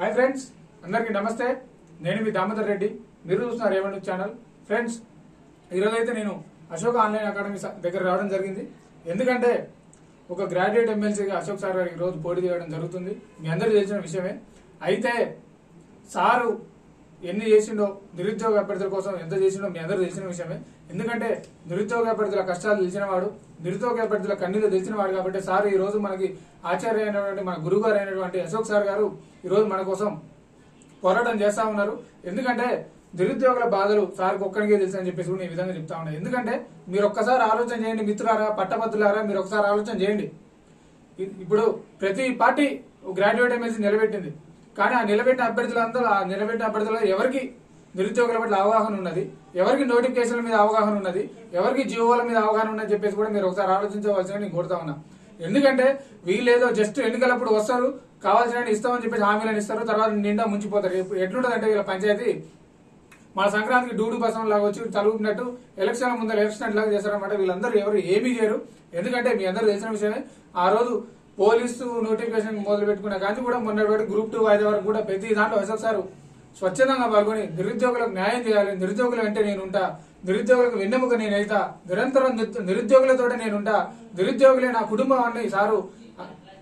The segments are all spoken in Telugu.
हाय फ्रेंड्स अंदर की नमस्ते నేను మీ దామోదర్ రెడ్డి మీరు చూస్తున్నారు ఏమన్ ఛానల్ ఫ్రెండ్స్ ఈరోజు అయితే నేను అశోక్ ఆన్లైన్ అకాడమీ దగ్గర రావడం జరిగింది ఎందుకంటే ఒక గ్రాడ్యుయేట్ ఎమ్మెల్సీగా అశోక్ సార్ గారు ఈరోజు పోటీ చేయడం జరుగుతుంది మీ అందరికీ తెలిసిన విషయమే అయితే సారు ఎన్ని చేసిండో నిరుద్యోగ అభ్యర్థుల కోసం ఎంత చేసిండో మీ అందరికీ తెలిసిన విషయమే ఎందుకంటే నిరుద్యోగ అభ్యర్థుల కష్టాలు తెలిసిన వాడు నిరుద్యోగ అభ్యర్థుల కన్నీళ్లు తెలిసిన వాడు కాబట్టి సార్ ఈ రోజు మనకి ఆచార్య అయినటువంటి మన గురువు గారు అయినటువంటి అశోక్ సార్ గారు ఈ రోజు మన కోసం పోరాటం చేస్తా ఉన్నారు ఎందుకంటే నిరుద్యోగుల బాధలు సార్కి ఒక్కడికే తెలుసు అని చెప్పేసి కూడా ఈ విధంగా చెప్తా ఉన్నారు ఎందుకంటే మీరు ఒక్కసారి ఆలోచన చేయండి మిత్రులారా పట్టభద్రులారా మీరు ఒకసారి ఆలోచన చేయండి ఇప్పుడు ప్రతి పార్టీ గ్రాడ్యుయేట్ ఎమ్మెల్సీ నిలబెట్టింది కానీ ఆ నిలబెట్టిన అభ్యర్థులలో ఎవరికి నిరుద్యోగుల పట్ల అవగాహన ఉన్నది ఎవరికి నోటిఫికేషన్ల మీద అవగాహన ఉన్నది ఎవరికి జీవోల మీద అవగాహన ఉన్నది చెప్పేసి కూడా మీరు ఒకసారి ఆలోచించవలసిన నేను కోరుతా ఉన్నా ఎందుకంటే వీళ్ళేదో జస్ట్ ఎన్నికలప్పుడు వస్తారు కావాల్సిన ఇస్తామని చెప్పేసి హామీలను ఇస్తారు తర్వాత నిండా ముంచిపోతారు ఎట్లుంటదంటే వీళ్ళ పంచాయతీ మన సంక్రాంతికి డూడు బసం లాగా వచ్చి తలుపునట్టు ఎలక్షన్ ముందర ఎలక్షన్ లాగా చేస్తారన్నమాట వీళ్ళందరూ ఎవరు ఏమీ చేయరు ఎందుకంటే మీ అందరూ తెలిసిన విషయమే ఆ రోజు పోలీసు నోటిఫికేషన్ మొదలు పెట్టుకున్న కానీ కూడా మొన్నటి గ్రూప్ 2 వాయిదా వరకు కూడా ప్రతి దాంట్లో అశోక్ సార్ స్వచ్ఛందంగా పాల్గొని నిరుద్యోగులకు న్యాయం చేయాలి నిరుద్యోగుల వెంటే నేనుంటా నిరుద్యోగులకు వెన్నెముక నేనైతా నిరంతరం నిరుద్యోగులతోటే నేనుంటా నిరుద్యోగులే నా కుటుంబాన్ని సారు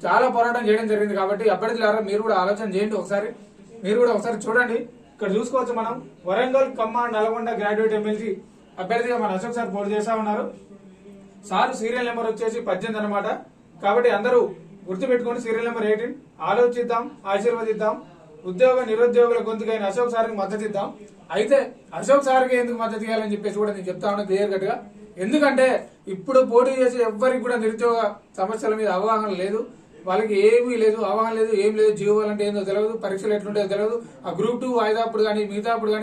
చాలా పోరాటం చేయడం జరిగింది కాబట్టి అభ్యర్థులారా మీరు కూడా ఆలోచన చేయండి ఒకసారి చూడండి ఇక్కడ చూసుకోవచ్చు మనం వరంగల్ ఖమ్మం నల్గొండ గ్రాడ్యుయేట్ ఎమ్మెల్సీ అభ్యర్థిగా మన అశోక్ సార్ పోటీ చేస్తా ఉన్నారు సార్ సీరియల్ నెంబర్ వచ్చేసి 18 అన్నమాట కాబట్టి అందరూ గుర్తుపెట్టుకోండి సీరియల్ నెంబర్ 18 ఆలోచిద్దాం ఆశీర్వదిద్దాం ఉద్యోగ నిరుద్యోగుల గొంతుకైన అశోక్ సార్కి మద్దతు ఇద్దాం అయితే అశోక్ సార్కి ఎందుకు మద్దతు ఇవ్వాలని చెప్పేసి కూడా నేను చెప్తా ఉన్నా క్లియర్ కట్ గా ఎందుకంటే ఇప్పుడు పోటీ చేసే ఎవ్వరికి కూడా నిరుద్యోగ సమస్యల మీద అవగాహన లేదు వాళ్ళకి ఏమీ లేదు అవగాహన లేదు ఏం లేదు జీవాలంటే ఏందో తెలియదు పరీక్షలు ఎట్లుంటాయో తెలియదు ఆ గ్రూప్ 2 వాయిదా అప్పుడు కానీ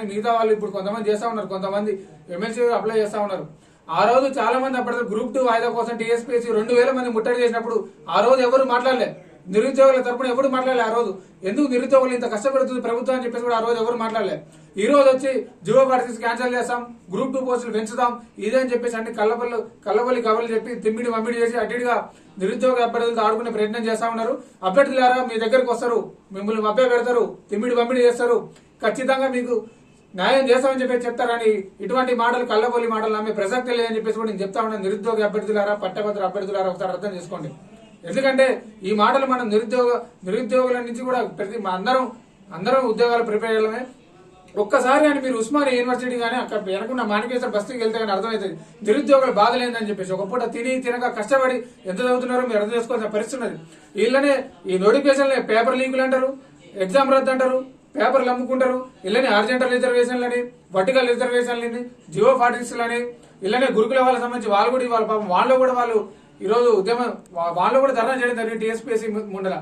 మిగతా వాళ్ళు ఇప్పుడు కొంతమంది చేస్తా ఉన్నారు కొంతమంది ఎమ్మెల్సీ అప్లై చేస్తా ఉన్నారు ఆ రోజు చాలా మంది అప్పటి గ్రూప్ 2 వాయిదా కోసం టీఎస్పీఎస్సీ 2000 మంది ముట్టడి చేసినప్పుడు ఆ రోజు ఎవరు మాట్లాడలే నిరుద్యోగుల తరపున ఎవరు మాట్లాడలే ఆ రోజు ఎందుకు నిరుద్యోగులు ఇంత కష్టపడుతుంది ప్రభుత్వం అని చెప్పేసి కూడా ఆ రోజు ఎవరు మాట్లాడలే ఈ రోజు వచ్చి జియో పార్టీస్ క్యాన్సిల్ చేస్తాం గ్రూప్ 2 పోస్టులు పెంచుతాం ఇదే అని చెప్పేసి అన్ని కల్లబల్లి కబుర్లు చెప్పి తిమ్మిడి మమ్మిడి చేసి అటుగా నిరుద్యోగ అభ్యర్థులతో ఆడుకునే ప్రయత్నం చేస్తా ఉన్నారు అభ్యర్థులారా మీ దగ్గరకు వస్తారు మిమ్మల్ని మభ్య పెడతారు తిమ్మిడి మమ్మిడి చేస్తారు ఖచ్చితంగా మీకు న్యాయం చేస్తామని చెప్పేసి చెప్తారని ఇటువంటి మాటలు కల్లబొల్లి మాటలు నమ్మే ప్రసక్తి లేదని చెప్పేసి కూడా నేను చెప్తా ఉన్నాను నిరుద్యోగ అభ్యర్థులారా పట్టభద్ర అభ్యర్థులారా ఒకసారి అర్థం చేసుకోండి ఎందుకంటే ఈ మాటలు మనం నిరుద్యోగుల నుంచి కూడా అందరం ఉద్యోగాలు ప్రిపేర్ చేయడమే ఒక్కసారి అని మీరు ఉస్మానియా యూనివర్సిటీ కానీ అక్కడ వెనకున్న మాణికేశ్వర బస్తీకి వెళ్తే కానీ అర్థమవుతుంది నిరుద్యోగుల బాధ లేదని చెప్పేసి ఒక పూట తినక కష్టపడి ఎంత చదువుతున్నారో మీరు అర్థం చేసుకోవాల్సిన పరిస్థితి ఉన్నది వీళ్ళనే ఈ నోటిఫికేషన్ పేపర్ లీకులు అంటారు ఎగ్జామ్ రద్దు అంటారు పేపర్లు అమ్ముకుంటారు ఇళ్ళని హారిజాంటల్ రిజర్వేషన్లని వర్టికల్ రిజర్వేషన్లని జియో పార్టీస్లని ఇళ్ళనే గురుకుల వాళ్ళకి సంబంధించి వాళ్ళు కూడా ఇవాళ పాపం వాళ్ళు ఈ రోజు ఉద్యమం వాళ్ళు కూడా ధర్నా చేయడం జరిగింది టీఎస్పీఎస్సీ ముందర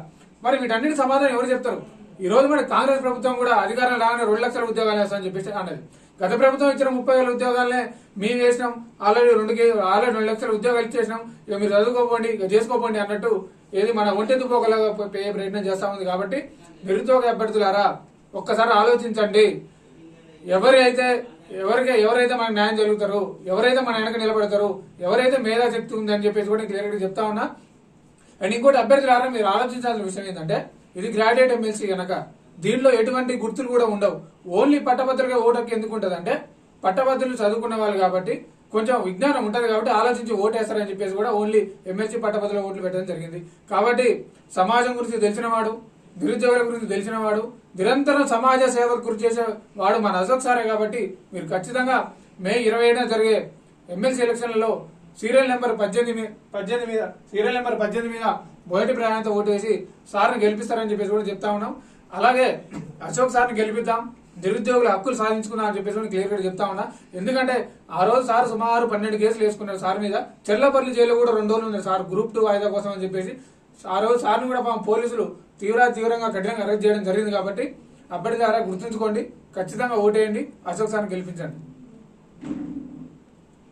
మరి వీటన్నిటి సమాధానం ఎవరు చెప్తారు ఈ రోజు మన కాంగ్రెస్ ప్రభుత్వం కూడా అధికారం రాగానే 2 లక్షల ఉద్యోగాలు వేస్తామని చెప్పేసి అన్నది గత ప్రభుత్వం ఇచ్చిన 30,000 ఉద్యోగాలనే మేము వేసినాం ఆల్రెడీ 2 లక్షల ఉద్యోగాలు ఇచ్చేసినాం ఇక మీరు చదువుకోపోండి ఇక చేసుకోపోండి అన్నట్టు ఏది మన ఒంటెందుకు పోగలగా ప్రయత్నం చేస్తా ఉంది కాబట్టి నిరుద్యోగ అభ్యర్థులారా ఒక్కసారి ఆలోచించండి ఎవరైతే మనకు న్యాయం జరుగుతారు ఎవరైతే మన వెనక నిలబడతారు ఎవరైతే మేధాశక్తి ఉందని చెప్పేసి కూడా క్లియర్ గా చెప్తా ఉన్నా అండ్ ఇంకోటి అభ్యర్థులారా మీరు ఆలోచించాల్సిన విషయం ఏంటంటే ఇది గ్రాడ్యుయేట్ ఎమ్మెల్సీ కనుక దీనిలో ఎటువంటి గుర్తులు కూడా ఉండవు ఓన్లీ పట్టభద్రులుగా ఓటుకి ఎందుకు ఉంటుంది అంటే పట్టభద్రులు చదువుకున్న వాళ్ళు కాబట్టి కొంచెం విజ్ఞానం ఉంటది కాబట్టి ఆలోచించి ఓటేస్తారని చెప్పేసి కూడా ఓన్లీ ఎమ్మెల్సీ పట్టభద్రుల ఓట్లు పెట్టడం జరిగింది కాబట్టి సమాజం గురించి తెలిసిన వాడు నిరుద్యోగుల గురించి తెలిసిన వాడు నిరంతరం సమాజ సేవకు కృషి చేసేవాడు మన అశోక్ సారే కాబట్టి మీరు ఖచ్చితంగా మే 27న జరిగే ఎమ్మెల్సీ ఎలక్షన్లలో సీరియల్ నెంబర్ 18 మీద మొదటి ప్రాధాన్యత ఓటు వేసి సార్ని గెలిపిస్తారని చెప్పేసి కూడా చెప్తా ఉన్నాం అలాగే అశోక్ సార్ని గెలిపిద్దాం నిరుద్యోగుల హక్కులు సాధించుకుందాం అని చెప్పేసి కూడా క్లియర్ గా చెప్తా ఉన్నా ఎందుకంటే ఆ రోజు సార్ సుమారు 12 కేసులు వేసుకున్నారు సార్ మీద చెల్లపల్లి జైలు కూడా 2 రోజులు ఉన్నారు సార్ గ్రూప్ 2 వాయిదా కోసం అని చెప్పేసి ఆ రోజు సార్ని కూడా పోలీసులు తీవ్రంగా కఠినంగా అరెస్ట్ చేయడం జరిగింది కాబట్టి అప్పటిదారా గుర్తుంచుకోండి ఖచ్చితంగా ఓటేయండి అశోక్ సార్ని గెలిపించండి